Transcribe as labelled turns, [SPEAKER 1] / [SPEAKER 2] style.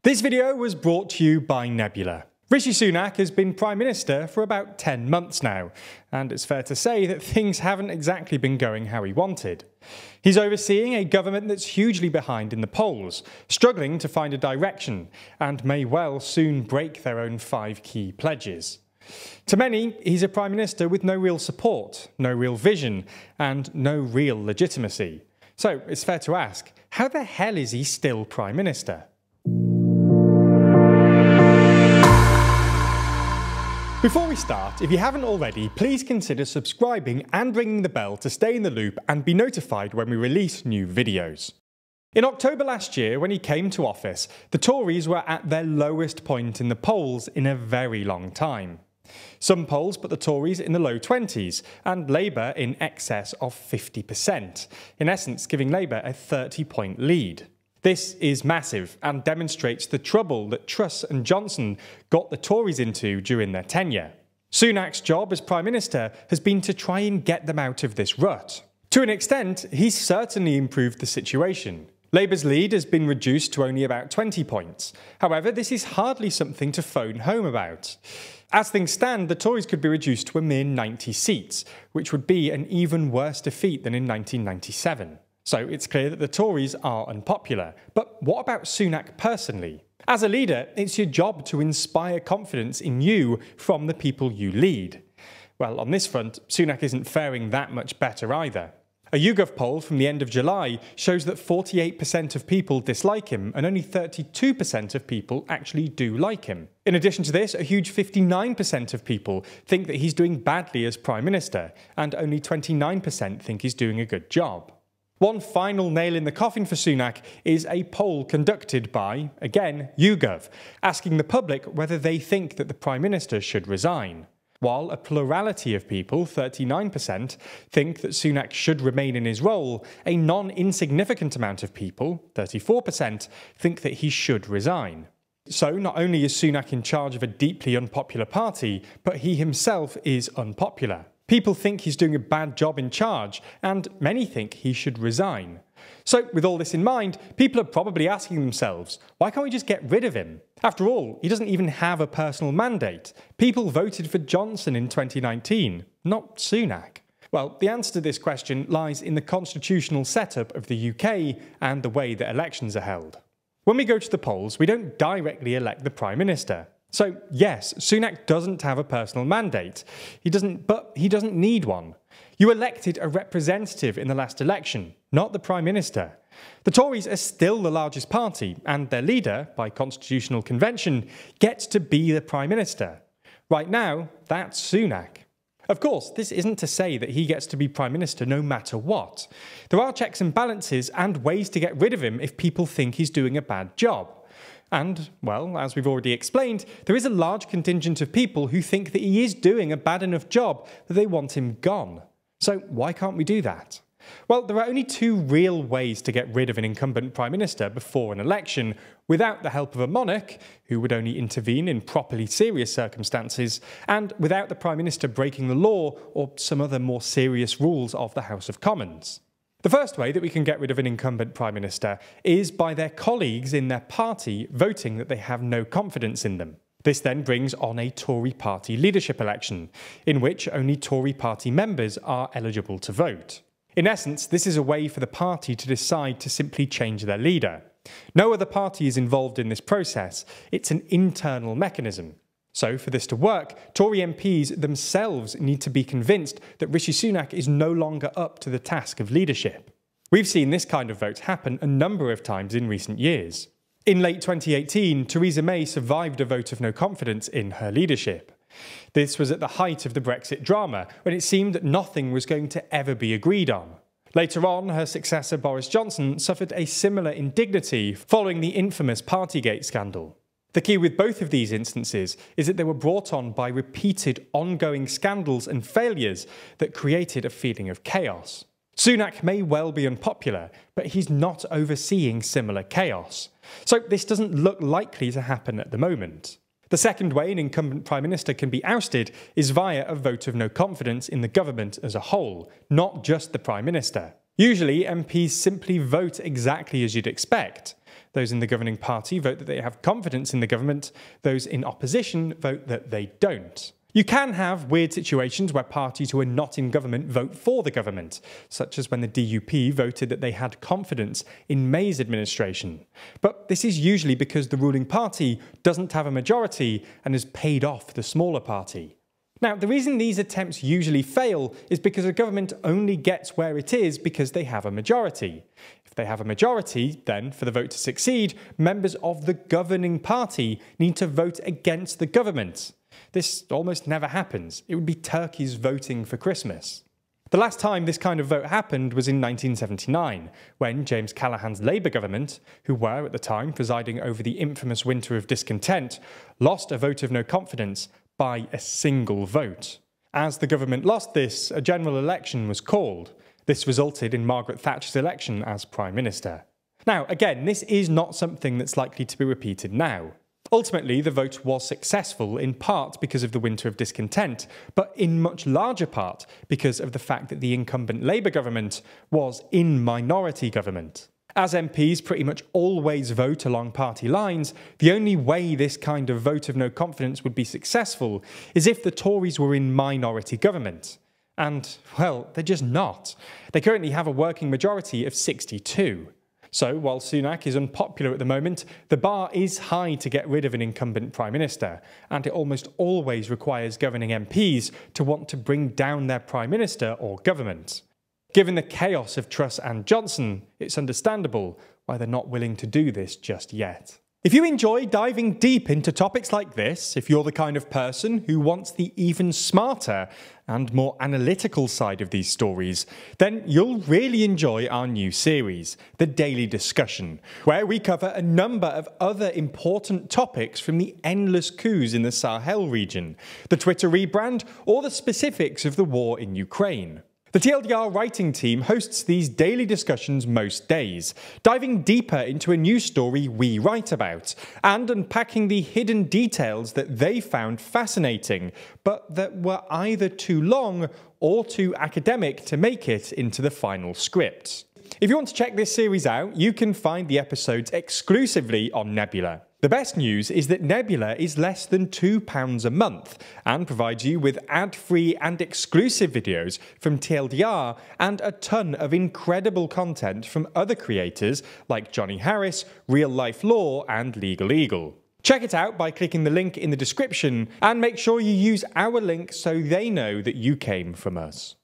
[SPEAKER 1] This video was brought to you by Nebula. Rishi Sunak has been Prime Minister for about 10 months now, and it's fair to say that things haven't exactly been going how he wanted. He's overseeing a government that's hugely behind in the polls, struggling to find a direction, and may well soon break their own 5 key pledges. To many, he's a Prime Minister with no real support, no real vision, and no real legitimacy. So it's fair to ask, how the hell is he still Prime Minister? Before we start, if you haven't already, please consider subscribing and ringing the bell to stay in the loop and be notified when we release new videos. In October last year, when he came to office, the Tories were at their lowest point in the polls in a very long time. Some polls put the Tories in the low 20s and Labour in excess of 50%, in essence giving Labour a 30-point lead. This is massive and demonstrates the trouble that Truss and Johnson got the Tories into during their tenure. Sunak's job as Prime Minister has been to try and get them out of this rut. To an extent, he's certainly improved the situation. Labour's lead has been reduced to only about 20 points. However, this is hardly something to phone home about. As things stand, the Tories could be reduced to a mere 90 seats, which would be an even worse defeat than in 1997. So it's clear that the Tories are unpopular. But what about Sunak personally? As a leader, it's your job to inspire confidence in you from the people you lead. Well, on this front, Sunak isn't faring that much better either. A YouGov poll from the end of July shows that 48% of people dislike him and only 32% of people actually do like him. In addition to this, a huge 59% of people think that he's doing badly as Prime Minister, and only 29% think he's doing a good job. One final nail in the coffin for Sunak is a poll conducted by, again, YouGov, asking the public whether they think that the Prime Minister should resign. While a plurality of people, 39%, think that Sunak should remain in his role, a non-insignificant amount of people, 34%, think that he should resign. So not only is Sunak in charge of a deeply unpopular party, but he himself is unpopular. People think he's doing a bad job in charge, and many think he should resign. So, with all this in mind, people are probably asking themselves, why can't we just get rid of him? After all, he doesn't even have a personal mandate. People voted for Johnson in 2019, not Sunak. Well, the answer to this question lies in the constitutional setup of the UK and the way that elections are held. When we go to the polls, we don't directly elect the Prime Minister. So, yes, Sunak doesn't have a personal mandate. But he doesn't need one. You elected a representative in the last election, not the Prime Minister. The Tories are still the largest party, and their leader, by constitutional convention, gets to be the Prime Minister. Right now, that's Sunak. Of course, this isn't to say that he gets to be Prime Minister no matter what. There are checks and balances and ways to get rid of him if people think he's doing a bad job. And, well, as we've already explained, there is a large contingent of people who think that he is doing a bad enough job that they want him gone. So why can't we do that? Well, there are only 2 real ways to get rid of an incumbent Prime Minister before an election, without the help of a monarch, who would only intervene in properly serious circumstances, and without the Prime Minister breaking the law or some other more serious rules of the House of Commons. The first way that we can get rid of an incumbent Prime Minister is by their colleagues in their party voting that they have no confidence in them. This then brings on a Tory party leadership election, in which only Tory party members are eligible to vote. In essence, this is a way for the party to decide to simply change their leader. No other party is involved in this process. It's an internal mechanism. So, for this to work, Tory MPs themselves need to be convinced that Rishi Sunak is no longer up to the task of leadership. We've seen this kind of vote happen a number of times in recent years. In late 2018, Theresa May survived a vote of no confidence in her leadership. This was at the height of the Brexit drama, when it seemed that nothing was going to ever be agreed on. Later on, her successor Boris Johnson suffered a similar indignity following the infamous Partygate scandal. The key with both of these instances is that they were brought on by repeated ongoing scandals and failures that created a feeling of chaos. Sunak may well be unpopular, but he's not overseeing similar chaos. So this doesn't look likely to happen at the moment. The second way an incumbent Prime Minister can be ousted is via a vote of no confidence in the government as a whole, not just the Prime Minister. Usually, MPs simply vote exactly as you'd expect. Those in the governing party vote that they have confidence in the government. Those in opposition vote that they don't. You can have weird situations where parties who are not in government vote for the government, such as when the DUP voted that they had confidence in May's administration. But this is usually because the ruling party doesn't have a majority and has paid off the smaller party. Now, the reason these attempts usually fail is because a government only gets where it is because they have a majority. If they have a majority, then, for the vote to succeed, members of the governing party need to vote against the government. This almost never happens. It would be turkeys voting for Christmas. The last time this kind of vote happened was in 1979, when James Callaghan's Labour government, who were at the time presiding over the infamous winter of discontent, lost a vote of no confidence by a single vote. As the government lost this, a general election was called. This resulted in Margaret Thatcher's election as Prime Minister. Now, again, this is not something that's likely to be repeated now. Ultimately, the vote was successful in part because of the winter of discontent, but in much larger part because of the fact that the incumbent Labour government was in minority government. As MPs pretty much always vote along party lines, the only way this kind of vote of no confidence would be successful is if the Tories were in minority government. And, well, they're just not. They currently have a working majority of 62. So, while Sunak is unpopular at the moment, the bar is high to get rid of an incumbent Prime Minister, and it almost always requires governing MPs to want to bring down their Prime Minister or government. Given the chaos of Truss and Johnson, it's understandable why they're not willing to do this just yet. If you enjoy diving deep into topics like this, if you're the kind of person who wants the even smarter and more analytical side of these stories, then you'll really enjoy our new series, The Daily Discussion, where we cover a number of other important topics from the endless coups in the Sahel region, the Twitter rebrand, or the specifics of the war in Ukraine. The TLDR writing team hosts these daily discussions most days, diving deeper into a news story we write about, and unpacking the hidden details that they found fascinating, but that were either too long or too academic to make it into the final script. If you want to check this series out, you can find the episodes exclusively on Nebula. The best news is that Nebula is less than £2 a month and provides you with ad-free and exclusive videos from TLDR and a ton of incredible content from other creators like Johnny Harris, Real Life Law and Legal Eagle. Check it out by clicking the link in the description and make sure you use our link so they know that you came from us.